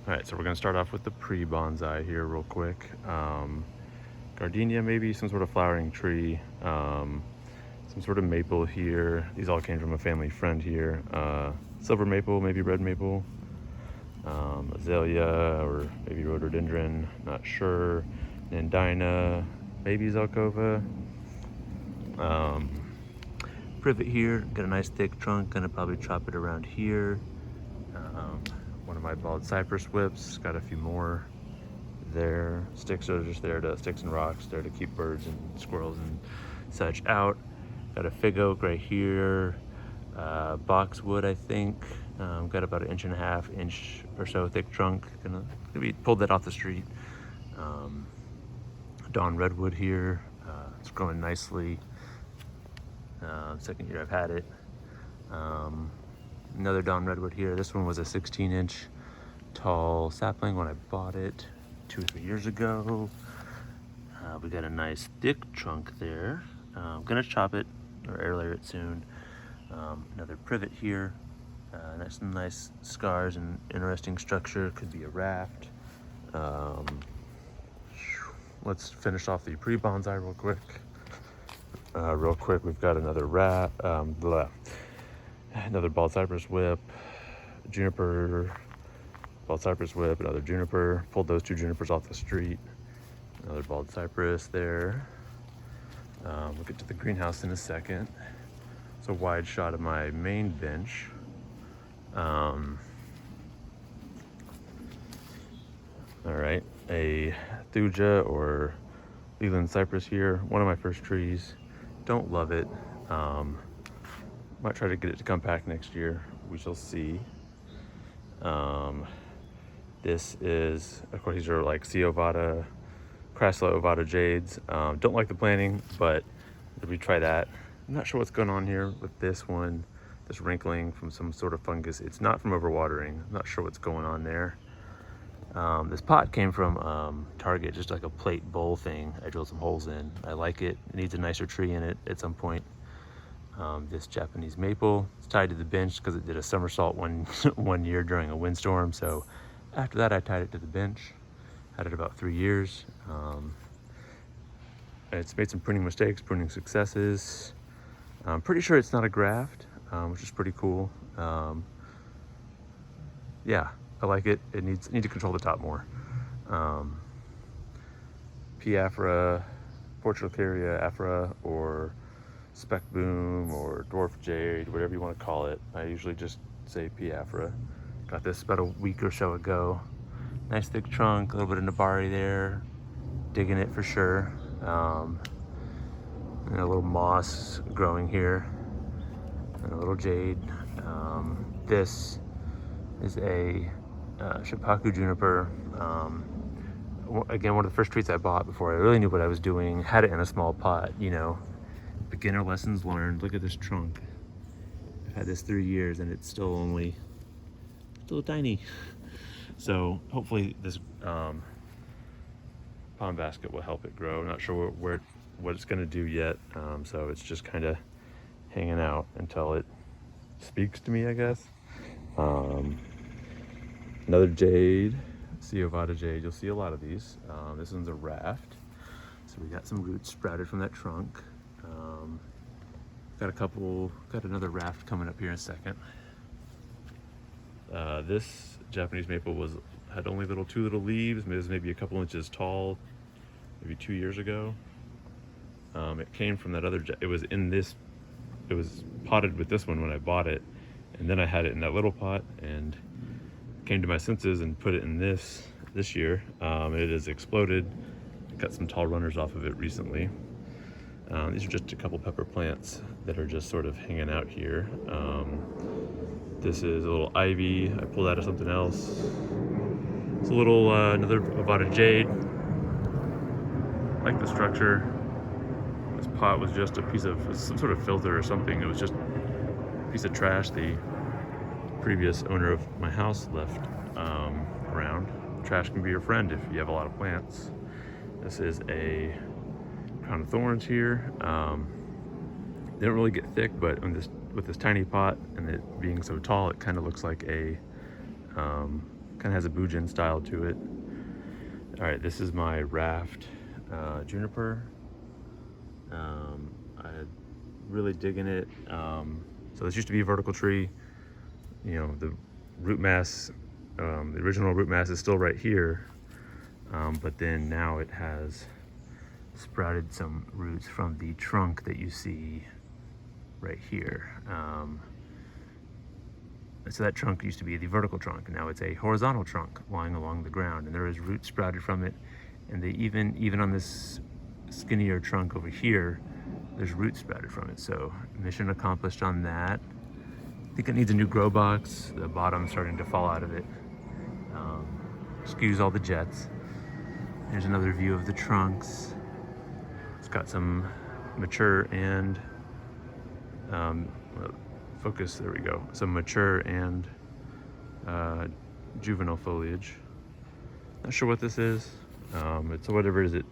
All right, so we're gonna start off with the pre-bonsai here real quick. Gardenia, maybe some sort of flowering tree, some sort of maple here. These all came from a family friend here. Silver maple, maybe red maple, azalea or maybe rhododendron, not sure. Nandina, maybe zelkova. Privet here, got a nice thick trunk, gonna probably chop it around here. One of my bald cypress whips, got a few more there. Sticks are just there to, sticks and rocks, there to keep birds and squirrels and such out. Got a fig oak right here, boxwood I think. Got about 1.5 inch or so thick trunk, gonna be pulled that off the street. Dawn redwood here, it's growing nicely. Second year I've had it. Another dawn redwood here. This one was a 16-inch tall sapling when I bought it 2 or 3 years ago. We got a nice thick trunk there. I'm gonna chop it or air layer it soon. Another privet here. Some nice scars and interesting structure. Could be a raft. Let's finish off the pre-bonsai real quick. We've got another another bald cypress whip, juniper, bald cypress whip, another juniper. Pulled those 2 junipers off the street. Another bald cypress there. We'll get to the greenhouse in a second. It's a wide shot of my main bench. All right, a thuja or Leland cypress here. One of my first trees. Don't love it. Might try to get it to come back next year. We shall see. This is, of course, these are like C. ovata, Crassula ovata jades. Don't like the planting, but we try that. I'm not sure what's going on here with this one. This wrinkling from some sort of fungus. It's not from overwatering. I'm not sure what's going on there. This pot came from Target, just like a plate bowl thing. I drilled some holes in. I like it. It needs a nicer tree in it at some point. This Japanese maple, it's tied to the bench because it did a somersault one year during a windstorm. So after that, I tied it to the bench. Had it about 3 years. It's made some pruning mistakes, pruning successes. I'm pretty sure it's not a graft, which is pretty cool. Yeah, I like it. It need to control the top more. P. afra, Portucaria afra, or spec boom, or dwarf jade, whatever you want to call it. I usually just say P. afra. Got this about a week or so ago. Nice thick trunk, a little bit of nabari there. Digging it for sure. And a little moss growing here. And a little jade. This is a Shipaku juniper. Again, one of the first trees I bought before I really knew what I was doing. Had it in a small pot, you know. Beginner lessons learned. Look at this trunk. I've had this 3 years and it's still tiny. So hopefully this pond basket will help it grow. I'm not sure what it's gonna do yet. So it's just kind of hanging out until it speaks to me, I guess. Another jade, C. ovata jade. You'll see a lot of these. This one's a raft. So we got some roots sprouted from that trunk. Got another raft coming up here in a second. This Japanese maple had only 2 little leaves. It was maybe a couple inches tall, maybe 2 years ago. It came from that other, it was potted with this one when I bought it. And then I had it in that little pot and came to my senses and put it in this year. It has exploded. Got some tall runners off of it recently. These are just a couple pepper plants that are just sort of hanging out here. This is a little ivy. I pulled out of something else. It's a little, another ovata jade. I like the structure. This pot was just a piece of, some sort of filter or something. It was just a piece of trash the previous owner of my house left around. Trash can be your friend if you have a lot of plants. This is a crown of thorns here. They don't really get thick, but with this tiny pot and it being so tall, it kind of looks like a Kind of has a Bujin style to it. All right, this is my raft juniper. I'm really digging it. So this used to be a vertical tree. You know, the root mass, the original root mass is still right here, but then now it has sprouted some roots from the trunk that you see right here. So that trunk used to be the vertical trunk, and now it's a horizontal trunk lying along the ground, and there is roots sprouted from it. And they even on this skinnier trunk over here, there's roots sprouted from it. So mission accomplished on that. I think it needs a new grow box. The bottom's starting to fall out of it. Excuse all the jets. Here's another view of the trunks. It's got some mature and focus, there we go. Some mature and juvenile foliage. Not sure what this is. It's whatever is it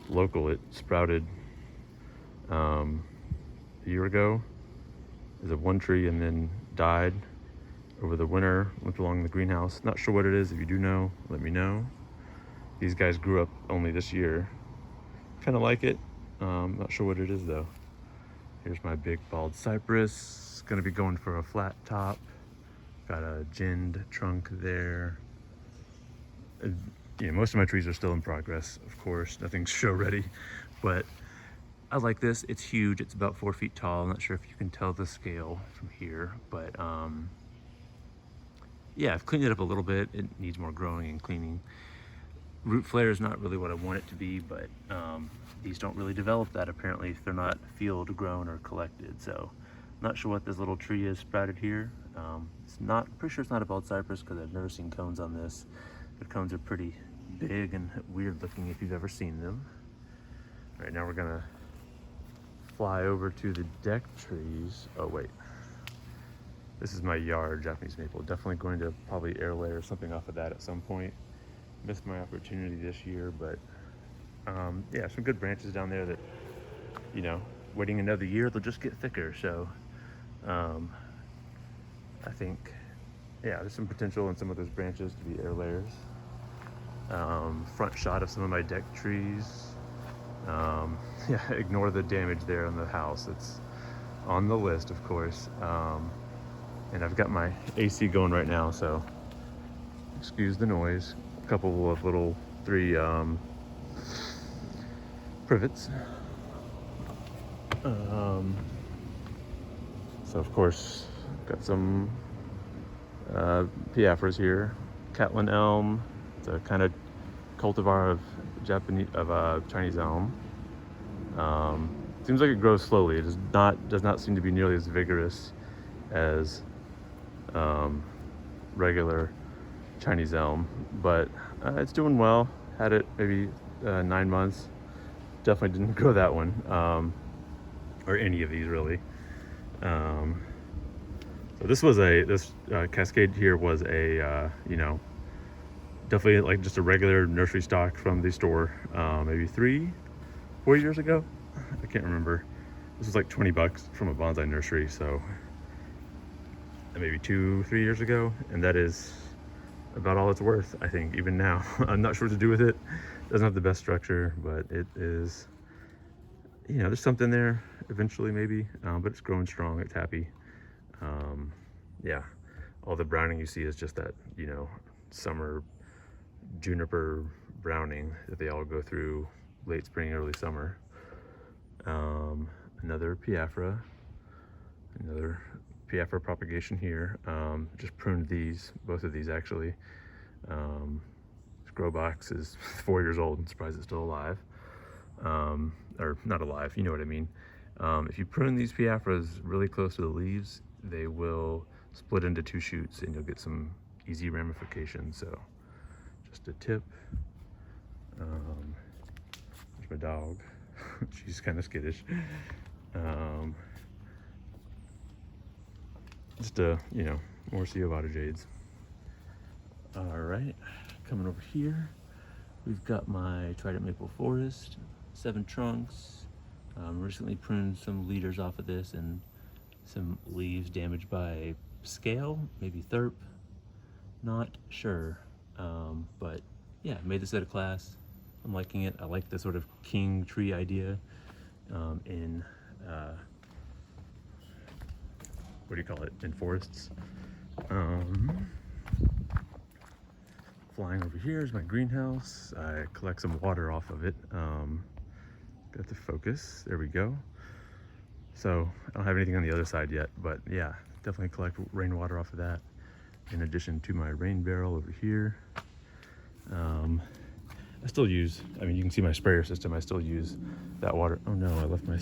local. It sprouted a year ago. There's a one tree and then died over the winter, went along the greenhouse. Not sure what it is. If you do know, let me know. These guys grew up only this year. Kind of like it. Not sure what it is though. Here's my big bald cypress. Gonna be going for a flat top. Got a ginned trunk there. Yeah, most of my trees are still in progress, of course. Nothing's show ready, but I like this. It's huge. It's about 4 feet tall. I'm not sure if you can tell the scale from here, but yeah, I've cleaned it up a little bit. It needs more growing and cleaning. Root flare is not really what I want it to be, but these don't really develop that apparently if they're not field grown or collected. So not sure what this little tree is sprouted here. It's not, pretty sure it's not a bald cypress because I've never seen cones on this. The cones are pretty big and weird looking if you've ever seen them. All right, now we're gonna fly over to the deck trees. Oh wait, this is my yard Japanese maple. Definitely going to probably air layer something off of that at some point. Missed my opportunity this year, but yeah, some good branches down there that, you know, waiting another year, they'll just get thicker. So I think, yeah, there's some potential in some of those branches to be air layers. Front shot of some of my deck trees. Yeah, ignore the damage there on the house. It's on the list, of course. And I've got my AC going right now, so excuse the noise. A couple of little 3 privets. So of course, got some Piafras here. Catlin elm. It's a kind of cultivar of Chinese elm. Seems like it grows slowly. It does not seem to be nearly as vigorous as regular Chinese elm, but it's doing well. Had it maybe 9 months. Definitely didn't grow that one, or any of these really. So this cascade here was a you know, definitely like just a regular nursery stock from the store, maybe 3-4 years ago. I can't remember. This was like 20 bucks from a bonsai nursery, so maybe 2-3 years ago, and that is about all it's worth, I think, even now. I'm not sure what to do with it. Doesn't have the best structure, but it is, you know, there's something there eventually maybe, but it's growing strong. It's happy. Yeah, all the browning you see is just that, you know, summer juniper browning that they all go through late spring, early summer. Another Piafra, propagation here. Just pruned these, both of these actually. This grow box is 4 years old. I'm surprised it's still alive. Or not alive, you know what I mean. If you prune these Piafras really close to the leaves, they will split into 2 shoots and you'll get some easy ramifications. So just a tip. There's my dog. She's kind of skittish. Just you know, more Sea of Otter Jades. All right, coming over here, we've got my Trident Maple Forest, 7 trunks. Recently pruned some leaders off of this and some leaves damaged by scale, maybe thirp. Not sure. But yeah, made this at a class. I'm liking it. I like the sort of king tree idea in what do you call it, in forests. Flying over here is my greenhouse. I collect some water off of it. Got the focus, there we go. So I don't have anything on the other side yet, but yeah, definitely collect rainwater off of that, in addition to my rain barrel over here. I still use, I mean, you can see my sprayer system. I still use that water. Oh no, I left my,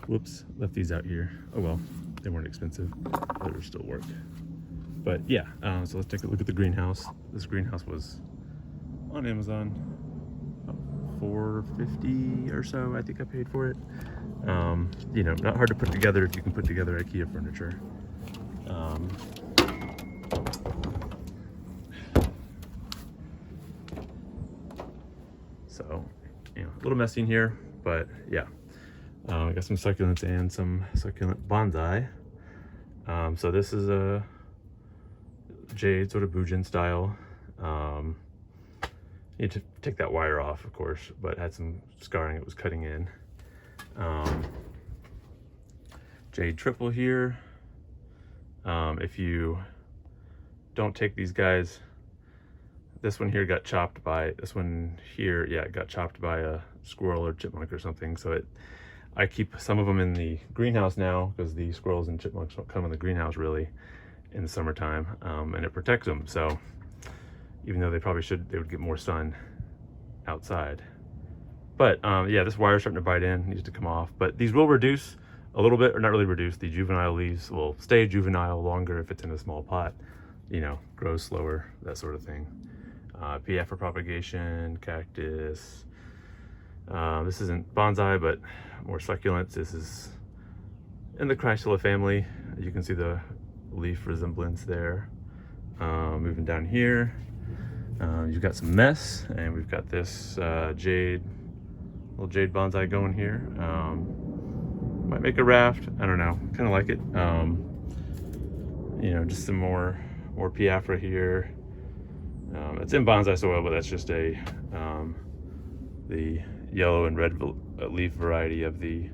whoops, left these out here. Oh well, they weren't expensive, but it'll still work. But yeah, so let's take a look at the greenhouse. This greenhouse was on Amazon, about $4.50 or so, I think I paid for it. You know, not hard to put together if you can put together IKEA furniture. So, you know, a little messy in here, but yeah. I got some succulents and some succulent bonsai. So this is a jade, sort of Bujin style. You need to take that wire off, of course, but it had some scarring it was cutting in. Jade triple here. If you don't take these guys, this one here got chopped by, this one here, yeah, it got chopped by a squirrel or chipmunk or something. So I keep some of them in the greenhouse now, because the squirrels and chipmunks don't come in the greenhouse really in the summertime, and it protects them. So even though they probably should, they would get more sun outside. But yeah, this wire's starting to bite in, needs to come off. But these will reduce a little bit, or not really reduce. The juvenile leaves will stay juvenile longer if it's in a small pot, you know, grows slower, that sort of thing. PF for propagation, cactus. This isn't bonsai, but more succulents. This is in the Chrysula family. You can see the leaf resemblance there. Moving down here, you've got some mess, and we've got this little jade bonsai going here. Might make a raft, I don't know, kind of like it. You know, just some more Piafra here. It's in bonsai soil, but that's just the yellow and red leaf variety of the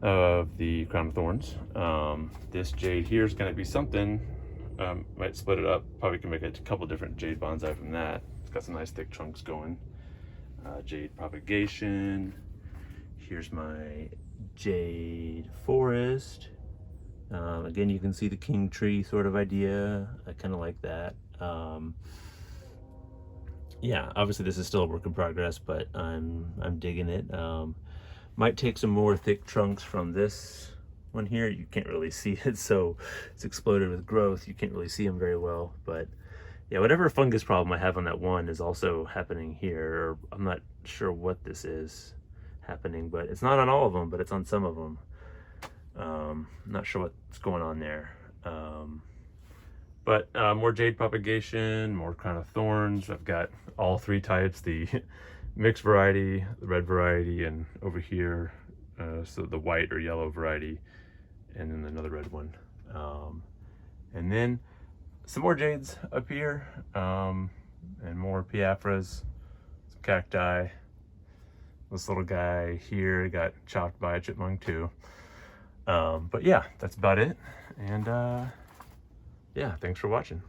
crown of thorns. This jade here is going to be something. Might split it up. Probably can make a couple different jade bonsai from that. It's got some nice thick trunks going. Jade propagation. Here's my jade forest. Again, you can see the king tree sort of idea. I kind of like that. Yeah, obviously this is still a work in progress, but I'm digging it. Might take some more thick trunks from this one here. You can't really see it, so it's exploded with growth. You can't really see them very well, but yeah, whatever fungus problem I have on that one is also happening here. Or I'm not sure what this is happening, but it's not on all of them, but it's on some of them. Not sure what's going on there. But more jade propagation, more crown of thorns. I've got all three types, the mixed variety, the red variety, and over here, so the white or yellow variety, and then another red one. And then some more jades up here, and more Piafras, some cacti. This little guy here got chopped by a chipmunk too. But yeah, that's about it. And yeah, thanks for watching.